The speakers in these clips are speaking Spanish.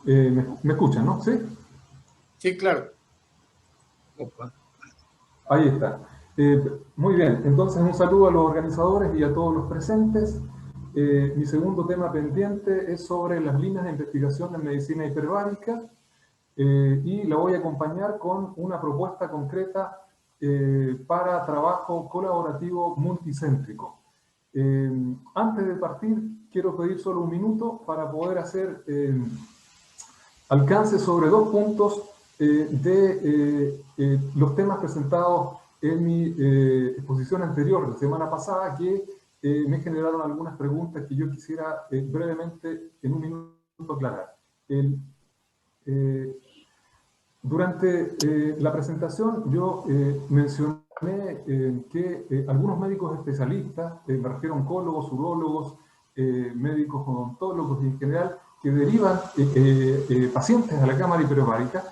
Me escuchan, ¿no? ¿Sí? Sí, claro. Opa. Ahí está. Muy bien, entonces un saludo a los organizadores y a todos los presentes. Mi segundo tema pendiente es sobre las líneas de investigación en medicina hiperbárica y la voy a acompañar con una propuesta concreta para trabajo colaborativo multicéntrico. Antes de partir, quiero pedir solo un minuto para poder hacer alcance sobre dos puntos de los temas presentados en mi exposición anterior, la semana pasada, que me generaron algunas preguntas que yo quisiera brevemente, en un minuto, aclarar. Eh, Durante la presentación yo mencioné que algunos médicos especialistas, me refiero a oncólogos, urólogos, médicos odontólogos y en general, que derivan pacientes a la cámara hiperbárica,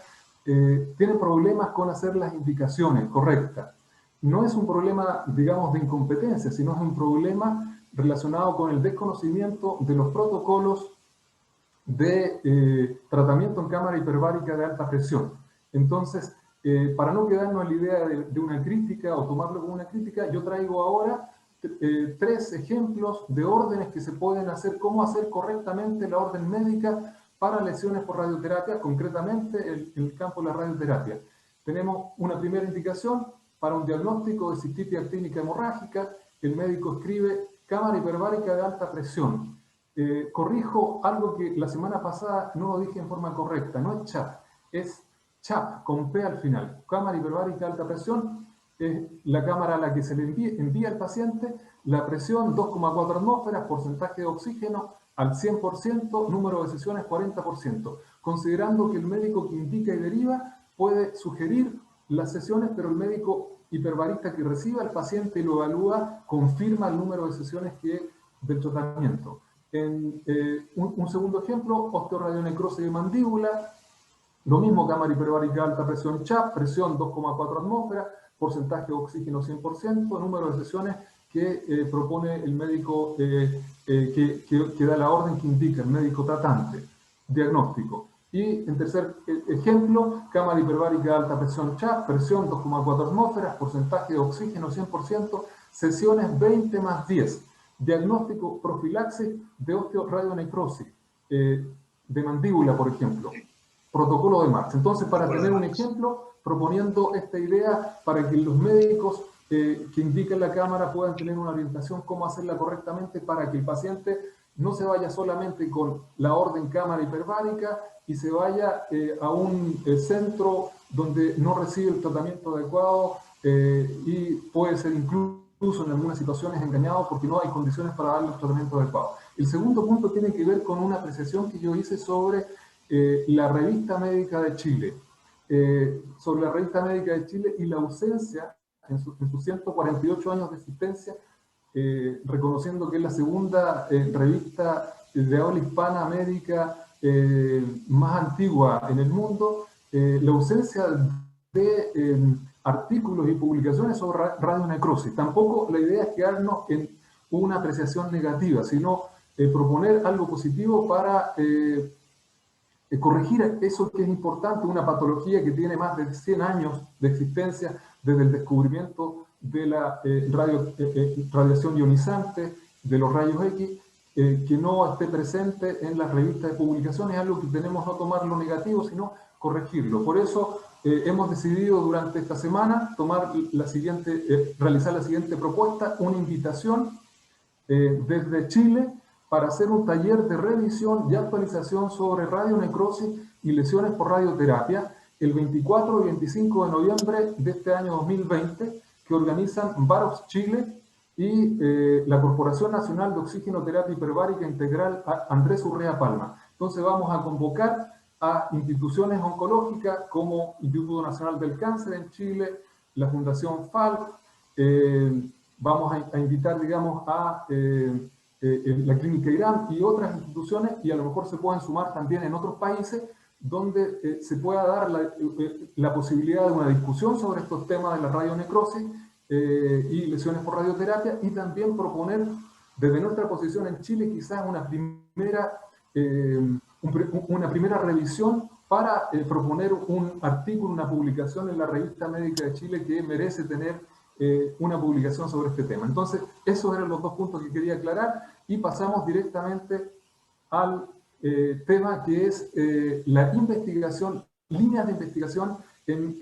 tienen problemas con hacer las indicaciones correctas. No es un problema, digamos, de incompetencia, sino es un problema relacionado con el desconocimiento de los protocolos de tratamiento en cámara hiperbárica de alta presión. Entonces, para no quedarnos en la idea de una crítica o tomarlo como una crítica, yo traigo ahora tres ejemplos de órdenes que se pueden hacer, cómo hacer correctamente la orden médica para lesiones por radioterapia, concretamente en el campo de la radioterapia. Tenemos una primera indicación para un diagnóstico de cistitis actínica hemorrágica. El médico escribe cámara hiperbárica de alta presión. Corrijo algo que la semana pasada no lo dije en forma correcta, no es CHAP, es CHAP, con P al final. Cámara hiperbárica de alta presión es la cámara a la que se le envía al paciente, la presión 2,4 atmósferas, porcentaje de oxígeno al 100%, número de sesiones 40%, considerando que el médico que indica y deriva puede sugerir las sesiones, pero el médico hiperbarista que reciba al paciente y lo evalúa, confirma el número de sesiones del tratamiento. En un segundo ejemplo, osteoradionecrosis de mandíbula, lo mismo cámara hiperbárica alta presión CHAP, presión 2,4 atmósferas, porcentaje de oxígeno 100%, número de sesiones que propone el médico que da la orden que indica el médico tratante, diagnóstico. Y en tercer ejemplo, cámara hiperbárica alta presión CHAP, presión 2,4 atmósferas, porcentaje de oxígeno 100%, sesiones 20 más 10. Diagnóstico profilaxis de osteoradionecrosis de mandíbula, por ejemplo. Protocolo de marcha. Entonces, para tener un ejemplo, proponiendo esta idea para que los médicos que indiquen la cámara puedan tener una orientación cómo hacerla correctamente para que el paciente no se vaya solamente con la orden cámara hiperbárica y se vaya a un centro donde no recibe el tratamiento adecuado y puede ser incluso en algunas situaciones engañado porque no hay condiciones para darle el tratamiento adecuado. El segundo punto tiene que ver con una apreciación que yo hice sobre la Revista Médica de Chile, sobre la Revista Médica de Chile y la ausencia en sus 148 años de existencia, reconociendo que es la segunda revista de habla hispana médica más antigua en el mundo, la ausencia de artículos y publicaciones sobre radionecrosis. Tampoco la idea es quedarnos en una apreciación negativa, sino proponer algo positivo para corregir eso que es importante, una patología que tiene más de 100 años de existencia desde el descubrimiento de la radiación ionizante, de los rayos X, que no esté presente en las revistas de publicaciones, es algo que tenemos no tomarlo negativo, sino corregirlo. Por eso hemos decidido durante esta semana realizar la siguiente propuesta, una invitación desde Chile para hacer un taller de revisión y actualización sobre radionecrosis y lesiones por radioterapia el 24 y 25 de noviembre de este año 2020, que organizan Varox Chile y la Corporación Nacional de Oxigenoterapia Hiperbárica Integral Andrés Urrea Palma. Entonces vamos a convocar a instituciones oncológicas como Instituto Nacional del Cáncer en Chile, la Fundación FAL, vamos a invitar, digamos, a la Clínica Irán y otras instituciones, y a lo mejor se pueden sumar también en otros países, donde se pueda dar la posibilidad de una discusión sobre estos temas de la radionecrosis y lesiones por radioterapia, y también proponer desde nuestra posición en Chile quizás una primera una primera revisión para proponer un artículo, una publicación en la Revista Médica de Chile que merece tener una publicación sobre este tema. Entonces, esos eran los dos puntos que quería aclarar y pasamos directamente al tema que es la investigación, líneas de investigación en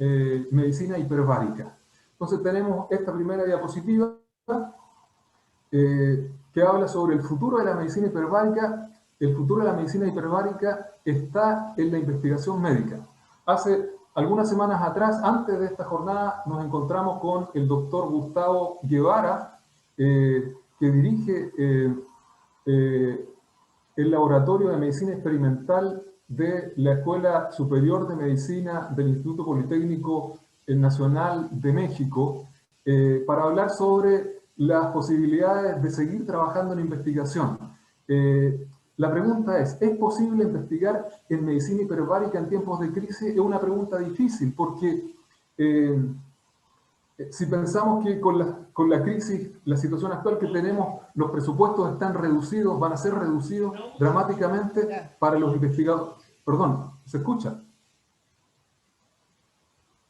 medicina hiperbárica. Entonces tenemos esta primera diapositiva que habla sobre el futuro de la medicina hiperbárica. El futuro de la medicina hiperbárica está en la investigación médica. Hace algunas semanas atrás, antes de esta jornada, nos encontramos con el doctor Gustavo Guevara, que dirige el Laboratorio de Medicina Experimental de la Escuela Superior de Medicina del Instituto Politécnico Nacional de México, para hablar sobre las posibilidades de seguir trabajando en investigación. La pregunta ¿es posible investigar en medicina hiperbárica en tiempos de crisis? Es una pregunta difícil porque si pensamos que con la crisis, la situación actual que tenemos, los presupuestos están reducidos, van a ser reducidos dramáticamente para los investigadores. Perdón, ¿se escucha?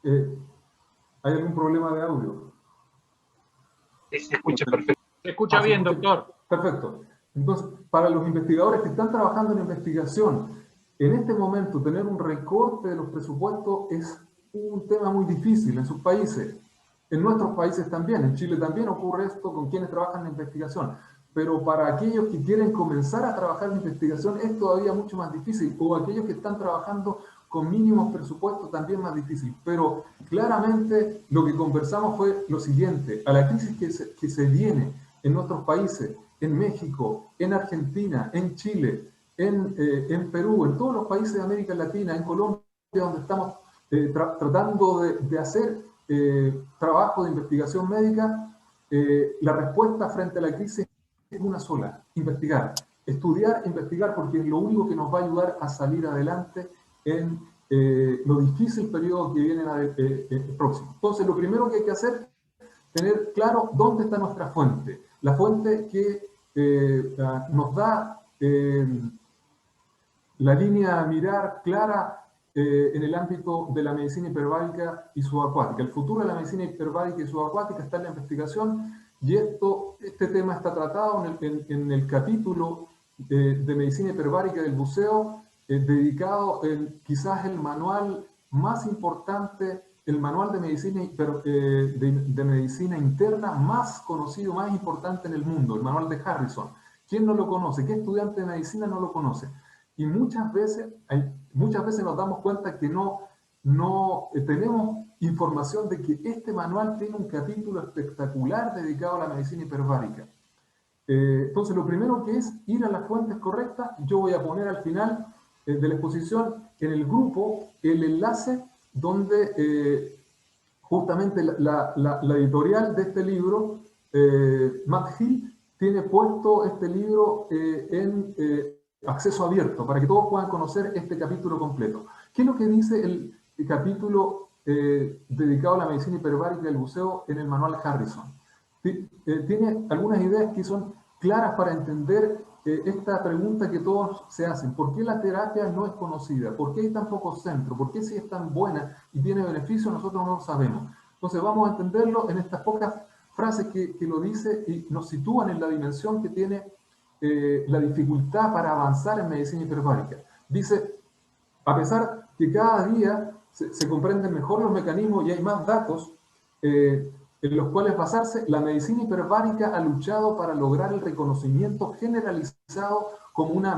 ¿Hay algún problema de audio? Se escucha perfecto. Se escucha bien, doctor. Perfecto. Entonces, para los investigadores que están trabajando en investigación, en este momento tener un recorte de los presupuestos es un tema muy difícil en sus países. En nuestros países también, en Chile también ocurre esto con quienes trabajan en investigación. Pero para aquellos que quieren comenzar a trabajar en investigación es todavía mucho más difícil, o aquellos que están trabajando con mínimos presupuestos también más difícil. Pero claramente lo que conversamos fue lo siguiente: a la crisis que se viene en nuestros países, en México, en Argentina, en Chile, en Perú, en todos los países de América Latina, en Colombia, donde estamos tratando de hacer trabajo de investigación médica, la respuesta frente a la crisis es una sola: investigar, estudiar, investigar, porque es lo único que nos va a ayudar a salir adelante en lo difícil periodo que viene próximo. Entonces, lo primero que hay que hacer es tener claro dónde está nuestra fuente. La fuente que nos da la línea a mirar clara en el ámbito de la medicina hiperbárica y subacuática. El futuro de la medicina hiperbárica y subacuática está en la investigación, y este tema está tratado en el capítulo de medicina hiperbárica del buceo, dedicado en quizás el manual más importante, el manual de medicina interna más conocido, más importante en el mundo, el manual de Harrison. ¿Quién no lo conoce? ¿Qué estudiante de medicina no lo conoce? Y muchas veces nos damos cuenta que no tenemos información de que este manual tiene un capítulo espectacular dedicado a la medicina hiperbárica. Entonces, lo primero que es ir a las fuentes correctas. Yo voy a poner al final de la exposición en el grupo el enlace donde justamente la editorial de este libro, Matt Hill, tiene puesto este libro en acceso abierto para que todos puedan conocer este capítulo completo. ¿Qué es lo que dice el capítulo dedicado a la medicina hiperbárica del buceo en el manual Harrison? Tiene algunas ideas que son claras para entender esta pregunta que todos se hacen: ¿por qué la terapia no es conocida? ¿Por qué hay tan pocos centros? ¿Por qué si es tan buena y tiene beneficios nosotros no lo sabemos? Entonces vamos a entenderlo en estas pocas frases que lo dice y nos sitúan en la dimensión que tiene la dificultad para avanzar en medicina hiperbárica. Dice: a pesar que cada día se comprenden mejor los mecanismos y hay más datos en los cuales basarse, la medicina hiperbárica ha luchado para lograr el reconocimiento generalizado como una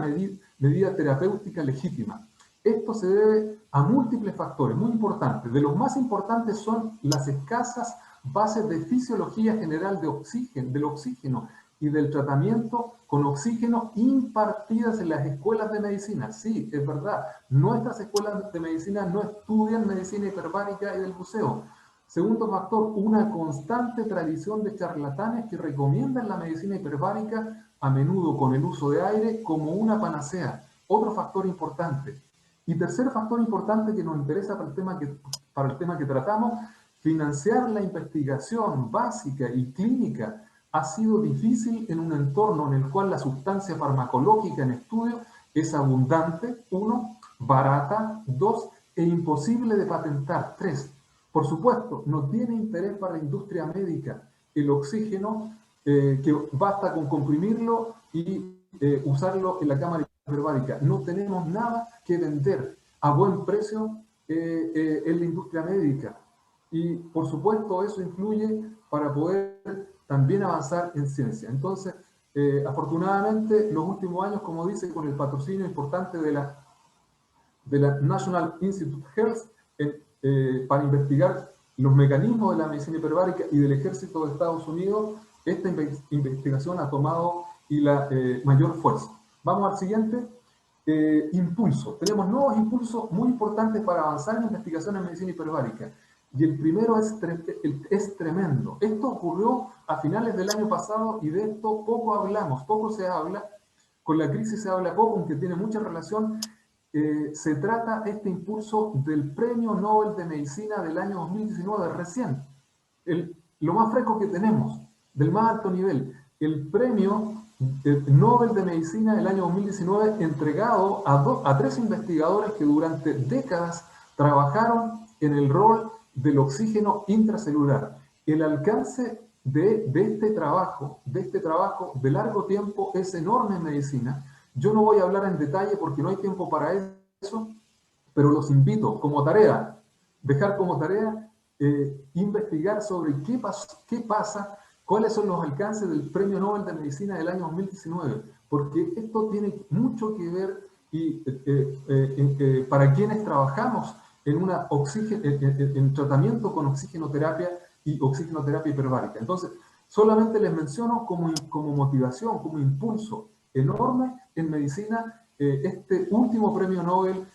medida terapéutica legítima. Esto se debe a múltiples factores muy importantes. De los más importantes son las escasas bases de fisiología general del oxígeno y del tratamiento con oxígeno impartidas en las escuelas de medicina. Sí, es verdad, nuestras escuelas de medicina no estudian medicina hiperbárica y del buceo. Segundo factor, una constante tradición de charlatanes que recomiendan la medicina hiperbárica, a menudo con el uso de aire, como una panacea. Otro factor importante. Y tercer factor importante que nos interesa para el tema que tratamos: financiar la investigación básica y clínica ha sido difícil en un entorno en el cual la sustancia farmacológica en estudio es abundante, 1, barata, 2, e imposible de patentar, 3. Por supuesto, no tiene interés para la industria médica el oxígeno, que basta con comprimirlo y usarlo en la cámara hiperbárica. No tenemos nada que vender a buen precio en la industria médica. Y por supuesto eso influye para poder también avanzar en ciencia. Entonces, afortunadamente, los últimos años, como dice, con el patrocinio importante de la National Institute of Health, para investigar los mecanismos de la medicina hiperbárica y del ejército de Estados Unidos, esta investigación ha tomado la mayor fuerza. Vamos al siguiente. Impulso. Tenemos nuevos impulsos muy importantes para avanzar en investigación en medicina hiperbárica. Y el primero es tremendo. Esto ocurrió a finales del año pasado y de esto poco hablamos, poco se habla. Con la crisis se habla poco, aunque tiene mucha relación. Se trata este impulso del Premio Nobel de Medicina del año 2019, recién. Lo más fresco que tenemos, del más alto nivel. El Premio Nobel de Medicina del año 2019, entregado a 3 investigadores que durante décadas trabajaron en el rol del oxígeno intracelular. El alcance de este trabajo de largo tiempo es enorme en medicina. Yo no voy a hablar en detalle porque no hay tiempo para eso, pero los invito como tarea, dejar como tarea investigar sobre qué pasa, cuáles son los alcances del Premio Nobel de Medicina del año 2019, porque esto tiene mucho que ver para quienes trabajamos en tratamiento con oxigenoterapia y oxigenoterapia hiperbárica. Entonces, solamente les menciono como motivación, como impulso enorme en medicina, este último premio Nobel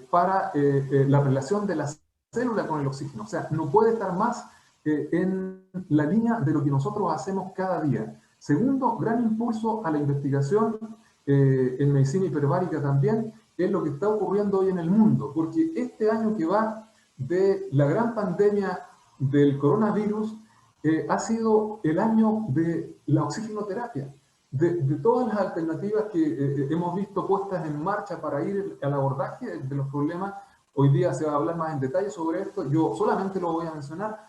para la relación de la célula con el oxígeno. O sea, no puede estar más en la línea de lo que nosotros hacemos cada día. Segundo, gran impulso a la investigación en medicina hiperbárica también, es lo que está ocurriendo hoy en el mundo, porque este año que va de la gran pandemia del coronavirus ha sido el año de la oxigenoterapia, de todas las alternativas que hemos visto puestas en marcha para ir al abordaje de los problemas. Hoy día se va a hablar más en detalle sobre esto, yo solamente lo voy a mencionar,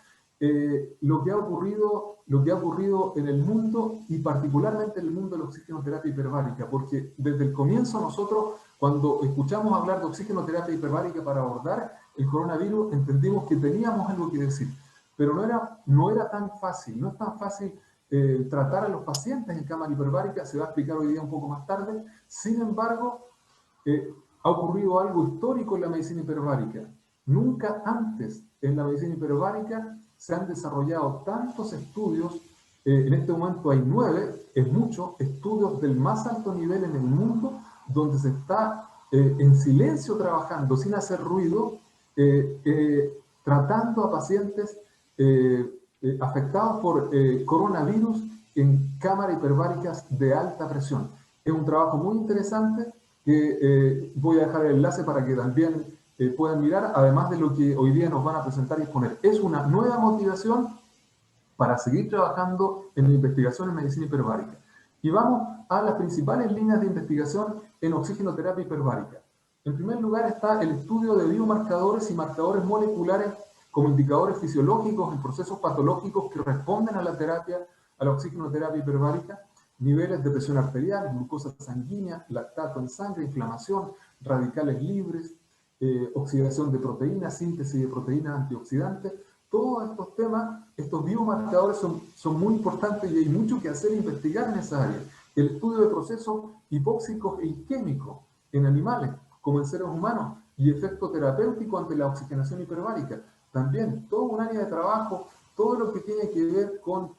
lo que ha ocurrido en el mundo y particularmente en el mundo de la oxigenoterapia hiperbárica, porque desde el comienzo nosotros, cuando escuchamos hablar de oxigenoterapia hiperbárica para abordar el coronavirus, entendimos que teníamos algo que decir, pero no era tan fácil, no es tan fácil tratar a los pacientes en cámara hiperbárica, se va a explicar hoy día un poco más tarde. Sin embargo, ha ocurrido algo histórico en la medicina hiperbárica. Nunca antes en la medicina hiperbárica se han desarrollado tantos estudios. En este momento hay 9, es mucho, estudios del más alto nivel en el mundo, donde se está en silencio trabajando, sin hacer ruido, tratando a pacientes afectados por coronavirus en cámaras hiperbáricas de alta presión. Es un trabajo muy interesante que voy a dejar el enlace para que también puedan mirar, además de lo que hoy día nos van a presentar y exponer. Es una nueva motivación para seguir trabajando en la investigación en medicina hiperbárica. Y vamos a las principales líneas de investigación en oxigenoterapia hiperbárica. En primer lugar está el estudio de biomarcadores y marcadores moleculares como indicadores fisiológicos en procesos patológicos que responden a la terapia, a la oxigenoterapia hiperbárica, niveles de presión arterial, glucosa sanguínea, lactato en sangre, inflamación, radicales libres, oxidación de proteínas, síntesis de proteínas antioxidantes. Todos estos temas, estos biomarcadores son muy importantes y hay mucho que hacer e investigar en esa área. El estudio de procesos hipóxicos e isquémicos en animales, como en seres humanos, y efecto terapéutico ante la oxigenación hiperbárica. También todo un área de trabajo, todo lo que tiene que ver con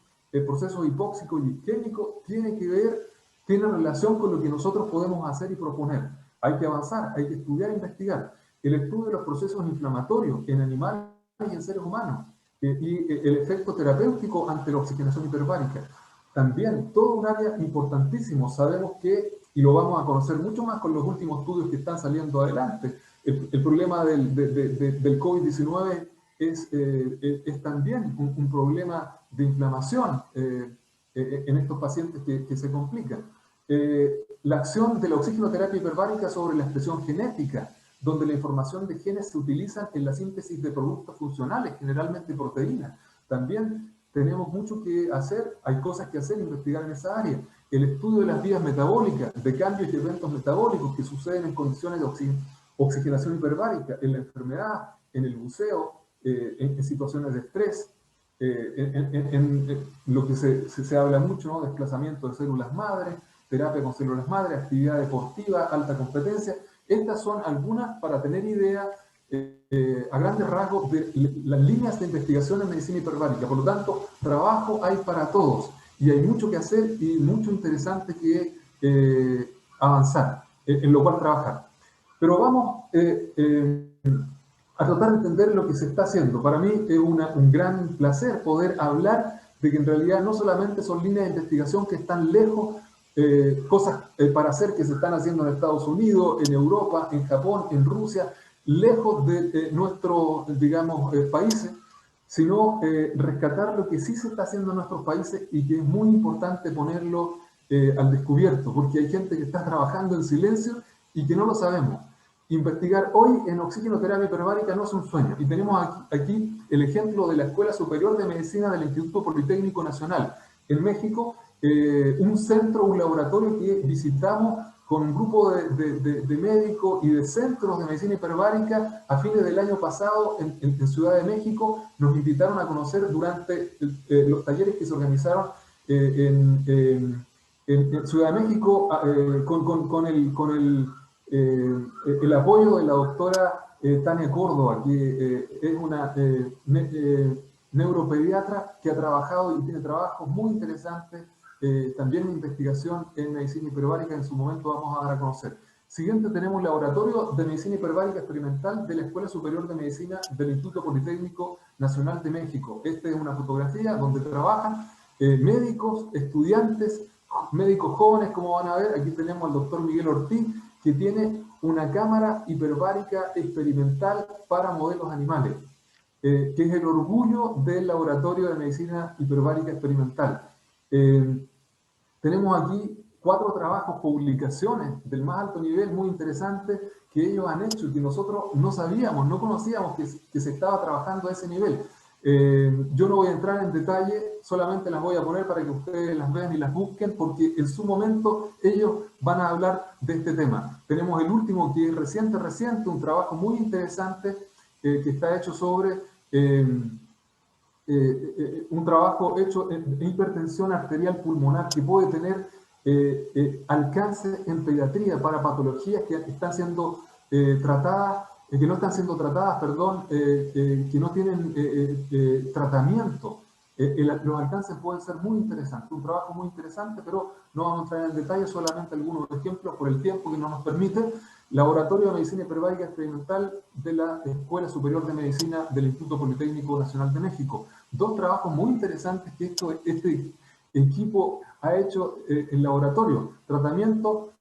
procesos hipóxicos y isquémicos, tiene relación con lo que nosotros podemos hacer y proponer. Hay que avanzar, hay que estudiar e investigar. El estudio de los procesos inflamatorios en animales y en seres humanos, y el efecto terapéutico ante la oxigenación hiperbárica. También todo un área importantísimo. Sabemos que, y lo vamos a conocer mucho más con los últimos estudios que están saliendo adelante, el problema del COVID-19 es también un problema de inflamación en estos pacientes que se complican. la acción de la oxigenoterapia hiperbárica sobre la expresión genética, donde la información de genes se utiliza en la síntesis de productos funcionales, generalmente proteínas. También tenemos mucho que hacer, hay cosas que hacer, investigar en esa área. El estudio de las vías metabólicas, de cambios y eventos metabólicos que suceden en condiciones de oxigenación hiperbárica, en la enfermedad, en el buceo, en situaciones de estrés, en lo que se habla mucho, ¿no? Desplazamiento de células madre, terapia con células madre, actividad deportiva, alta competencia. Estas son algunas para tener idea a grandes rasgos de las líneas de investigación en medicina hiperbárica. Por lo tanto, trabajo hay para todos y hay mucho que hacer y mucho interesante que avanzar, en lo cual trabajar. Pero vamos a tratar de entender lo que se está haciendo. Para mí es un gran placer poder hablar de que en realidad no solamente son líneas de investigación que están lejos, cosas para hacer que se están haciendo en Estados Unidos, en Europa, en Japón, en Rusia, lejos de nuestros, digamos, países, sino rescatar lo que sí se está haciendo en nuestros países y que es muy importante ponerlo al descubierto, porque hay gente que está trabajando en silencio y que no lo sabemos. Investigar hoy en oxigenoterapia hiperbárica no es un sueño. Y tenemos aquí el ejemplo de la Escuela Superior de Medicina del Instituto Politécnico Nacional en México, un centro, un laboratorio que visitamos con un grupo de médicos y de centros de medicina hiperbárica a fines del año pasado en Ciudad de México. Nos invitaron a conocer durante los talleres que se organizaron en Ciudad de México con el apoyo de la doctora Tania Córdoba, que es una neuropediatra que ha trabajado y tiene trabajos muy interesantes, también en investigación en medicina hiperbárica. En su momento vamos a dar a conocer. Siguiente tenemos el Laboratorio de Medicina Hiperbárica Experimental de la Escuela Superior de Medicina del Instituto Politécnico Nacional de México. Esta es una fotografía donde trabajan médicos, estudiantes, médicos jóvenes, como van a ver. Aquí tenemos al doctor Miguel Ortiz, que tiene una cámara hiperbárica experimental para modelos animales, que es el orgullo del Laboratorio de Medicina Hiperbárica Experimental. Tenemos aquí 4 trabajos, publicaciones del más alto nivel, muy interesantes, que ellos han hecho y que nosotros no sabíamos, no conocíamos que se estaba trabajando a ese nivel. Yo no voy a entrar en detalle, solamente las voy a poner para que ustedes las vean y las busquen, porque en su momento ellos van a hablar de este tema. Tenemos el último, que es reciente, un trabajo muy interesante que está hecho sobre un trabajo hecho en hipertensión arterial pulmonar, que puede tener alcance en pediatría para patologías que están siendo tratadas, que no están siendo tratadas, perdón, que no tienen tratamiento. Los alcances pueden ser muy interesantes, un trabajo muy interesante, pero no vamos a entrar en detalle, solamente algunos ejemplos por el tiempo que no nos permite. Laboratorio de Medicina Hiperbárica Experimental de la Escuela Superior de Medicina del Instituto Politécnico Nacional de México. 2 trabajos muy interesantes que este equipo ha hecho en laboratorio. Tratamiento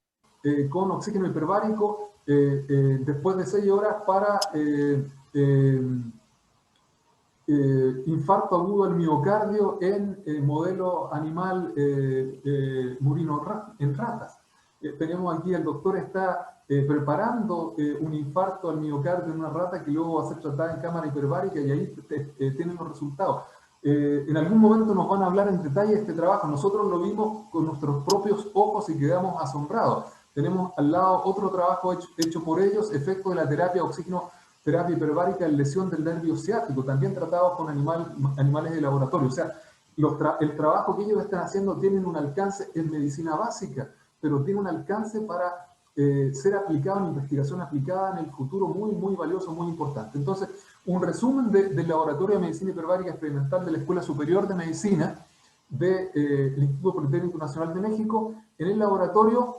con oxígeno hiperbárico después de 6 horas para infarto agudo al miocardio en modelo animal murino en ratas. Tenemos aquí, el doctor está preparando un infarto al miocardio en una rata que luego va a ser tratada en cámara hiperbárica, y ahí tienen los resultados. En algún momento nos van a hablar en detalle de este trabajo. Nosotros lo vimos con nuestros propios ojos y quedamos asombrados. Tenemos al lado otro trabajo hecho por ellos, efecto de la terapia oxigenoterapia hiperbárica en lesión del nervio ciático, también tratados con animales de laboratorio. O sea, el trabajo que ellos están haciendo tienen un alcance en medicina básica, pero tiene un alcance para ser aplicado en investigación aplicada en el futuro muy, muy valioso, muy importante. Entonces, un resumen del Laboratorio de Medicina Hiperbárica Experimental de la Escuela Superior de Medicina del Instituto Politécnico Nacional de México. En el laboratorio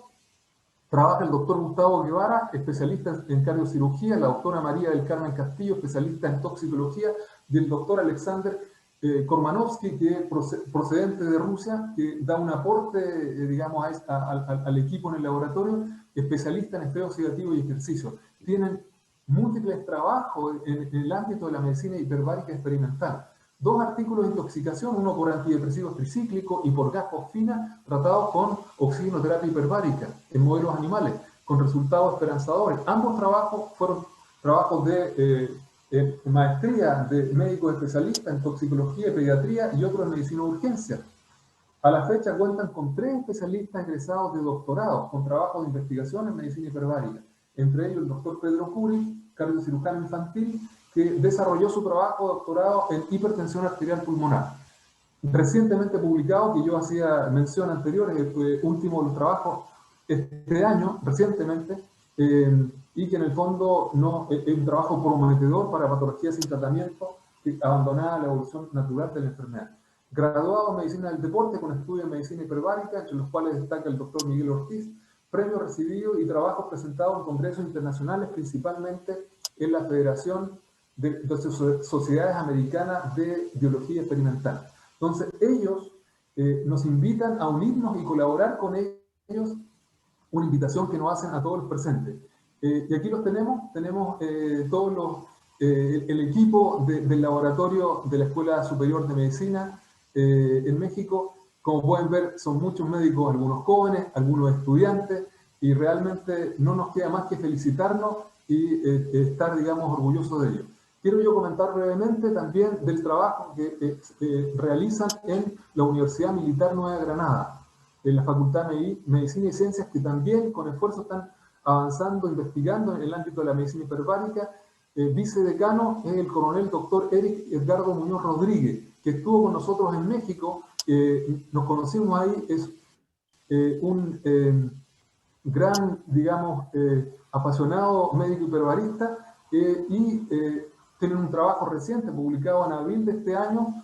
trabaja el doctor Gustavo Guevara, especialista en cardiocirugía, la doctora María del Carmen Castillo, especialista en toxicología, y el doctor Alexander Kormanovsky, que es procedente de Rusia, que da un aporte, digamos, al equipo en el laboratorio, especialista en estrés oxidativo y ejercicio. Tienen múltiples trabajos en el ámbito de la medicina hiperbárica experimental. 2 artículos de intoxicación, uno por antidepresivos tricíclicos y por gas fosfina, tratados con oxigenoterapia hiperbárica en modelos animales, con resultados esperanzadores. Ambos trabajos fueron trabajos de maestría de médicos especialistas en toxicología y pediatría y otros en medicina de urgencia. A la fecha cuentan con 3 especialistas egresados de doctorado con trabajos de investigación en medicina hiperbárica, entre ellos el doctor Pedro Curi, cardiocirujano infantil, que desarrolló su trabajo de doctorado en hipertensión arterial pulmonar. Recientemente publicado, que yo hacía mención anterior, el último de los trabajos este año, recientemente, y que en el fondo no, es un trabajo prometedor para patologías sin tratamiento, abandonada la evolución natural de la enfermedad. Graduado en Medicina del Deporte con estudios en Medicina Hiperbárica, entre los cuales destaca el doctor Miguel Ortiz, premios recibidos y trabajos presentados en congresos internacionales, principalmente en la Federación de Sociedades Americanas de Biología Experimental. Entonces, ellos nos invitan a unirnos y colaborar con ellos, una invitación que nos hacen a todos los presentes. Y aquí los tenemos todos el equipo del laboratorio de la Escuela Superior de Medicina en México. Como pueden ver, son muchos médicos, algunos jóvenes, algunos estudiantes, y realmente no nos queda más que felicitarnos y estar, digamos, orgullosos de ellos. Quiero yo comentar brevemente también del trabajo que realizan en la Universidad Militar Nueva Granada, en la Facultad de Medicina y Ciencias, que también con esfuerzo están avanzando, investigando en el ámbito de la medicina hiperbárica. Vicedecano es el coronel doctor Eric Edgardo Muñoz Rodríguez, que estuvo con nosotros en México. Nos conocimos ahí, es un gran, digamos, apasionado médico hiperbarista, y tienen un trabajo reciente publicado en abril de este año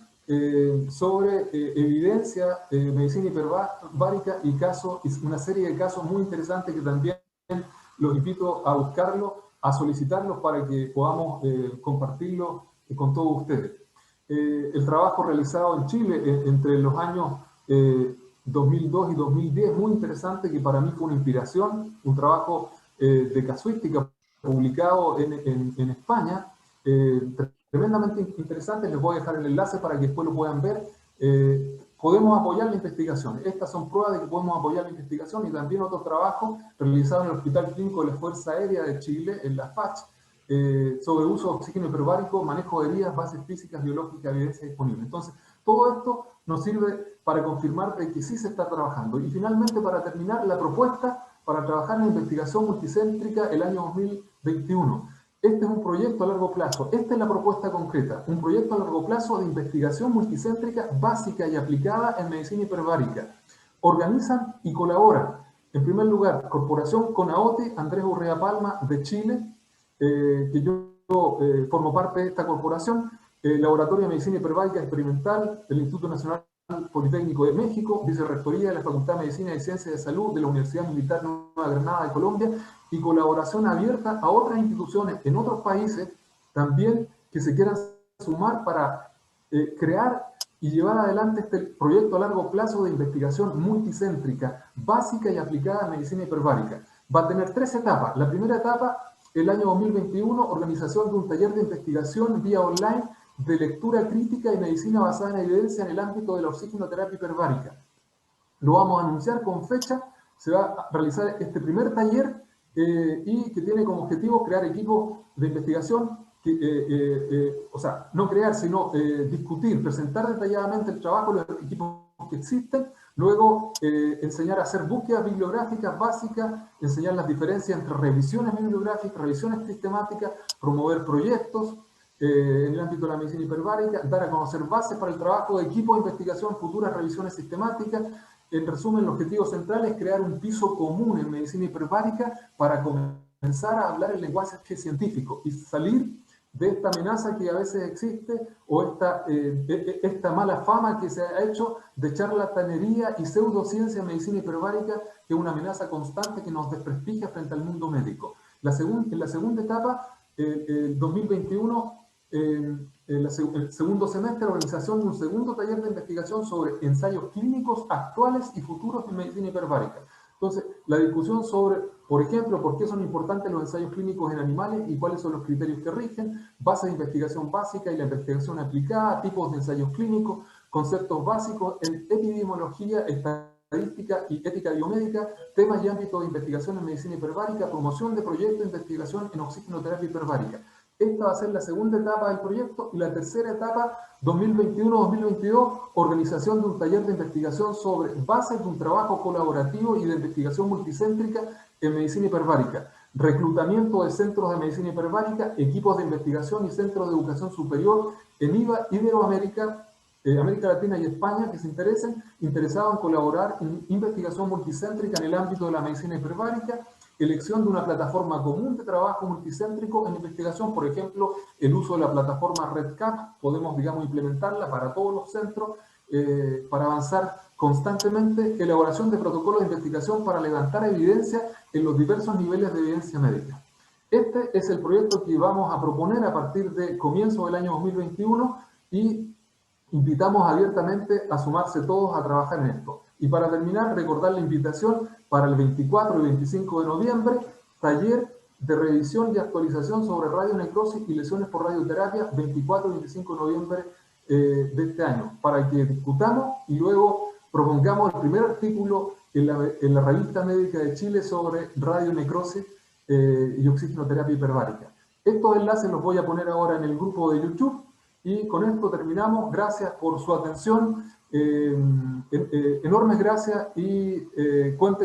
sobre evidencia, medicina hiperbárica y casos, una serie de casos muy interesantes que también los invito a buscarlos, a solicitarlos para que podamos compartirlos con todos ustedes. El trabajo realizado en Chile entre los años 2002 y 2010, muy interesante, que para mí fue una inspiración, un trabajo de casuística publicado en España, tremendamente interesante. Les voy a dejar el enlace para que después lo puedan ver. Podemos apoyar la investigación. Estas son pruebas de que podemos apoyar la investigación, y también otros trabajos realizados en el Hospital Clínico de la Fuerza Aérea de Chile, en la FACH, sobre uso de oxígeno hiperbárico, manejo de heridas, bases físicas, biológicas, evidencia disponible. Entonces, todo esto nos sirve para confirmar de que sí se está trabajando. Y finalmente, para terminar, la propuesta para trabajar en investigación multicéntrica el año 2021. Este es un proyecto a largo plazo. Esta es la propuesta concreta. Un proyecto a largo plazo de investigación multicéntrica básica y aplicada en medicina hiperbárica. Organizan y colaboran, en primer lugar, Corporación CONAOTE, Andrés Urrea Palma, de Chile, que yo formo parte de esta corporación, Laboratorio de Medicina Hiperbárica Experimental del Instituto Nacional Politécnico de México, Vicerrectoría de la Facultad de Medicina y Ciencias de Salud de la Universidad Militar Nueva Granada de Colombia, y colaboración abierta a otras instituciones en otros países también que se quieran sumar para crear y llevar adelante este proyecto a largo plazo de investigación multicéntrica, básica y aplicada en medicina hiperbárica. Va a tener 3 etapas. La primera etapa, el año 2021, organización de un taller de investigación vía online de lectura crítica y medicina basada en evidencia en el ámbito de la oxigenoterapia hiperbárica. Lo vamos a anunciar con fecha. Se va a realizar este primer taller y que tiene como objetivo crear equipos de investigación, o sea, no crear, sino discutir, presentar detalladamente el trabajo de los equipos que existen, luego enseñar a hacer búsquedas bibliográficas básicas, enseñar las diferencias entre revisiones bibliográficas, revisiones sistemáticas, promover proyectos en el ámbito de la medicina hiperbárica, dar a conocer bases para el trabajo de equipos de investigación, futuras revisiones sistemáticas. En resumen, el objetivo central es crear un piso común en medicina hiperbárica para comenzar a hablar el lenguaje científico y salir de esta amenaza que a veces existe, o esta mala fama que se ha hecho de charlatanería y pseudociencia en medicina hiperbárica, que es una amenaza constante que nos desprestigia frente al mundo médico. En la segunda etapa, el 2021, el segundo semestre, la organización de un segundo taller de investigación sobre ensayos clínicos actuales y futuros en medicina hiperbárica. Entonces, la discusión sobre Por ejemplo, ¿por qué son importantes los ensayos clínicos en animales y cuáles son los criterios que rigen? Bases de investigación básica y la investigación aplicada, tipos de ensayos clínicos, conceptos básicos en epidemiología, estadística y ética biomédica, temas y ámbitos de investigación en medicina hiperbárica, promoción de proyectos de investigación en oxigenoterapia hiperbárica. Esta va a ser la segunda etapa del proyecto y la tercera etapa, 2021-2022, organización de un taller de investigación sobre bases de un trabajo colaborativo y de investigación multicéntrica en medicina hiperbárica, reclutamiento de centros de medicina hiperbárica, equipos de investigación y centros de educación superior en IVA, Iberoamérica, América Latina y España que se interesados en colaborar en investigación multicéntrica en el ámbito de la medicina hiperbárica, elección de una plataforma común de trabajo multicéntrico en investigación, por ejemplo, el uso de la plataforma REDCap, podemos, digamos, implementarla para todos los centros, para avanzar constantemente, elaboración de protocolos de investigación para levantar evidencia en los diversos niveles de evidencia médica. Este es el proyecto que vamos a proponer a partir de comienzo del año 2021 y invitamos abiertamente a sumarse todos a trabajar en esto. Y para terminar, recordar la invitación para el 24 y 25 de noviembre, taller de revisión y actualización sobre radionecrosis y lesiones por radioterapia, 24 y 25 de noviembre de este año, para que discutamos y luego propongamos el primer artículo en la revista médica de Chile sobre radionecrosis y oxigenoterapia hiperbárica. Estos enlaces los voy a poner ahora en el grupo de YouTube y con esto terminamos. Gracias por su atención, enormes gracias y cuenten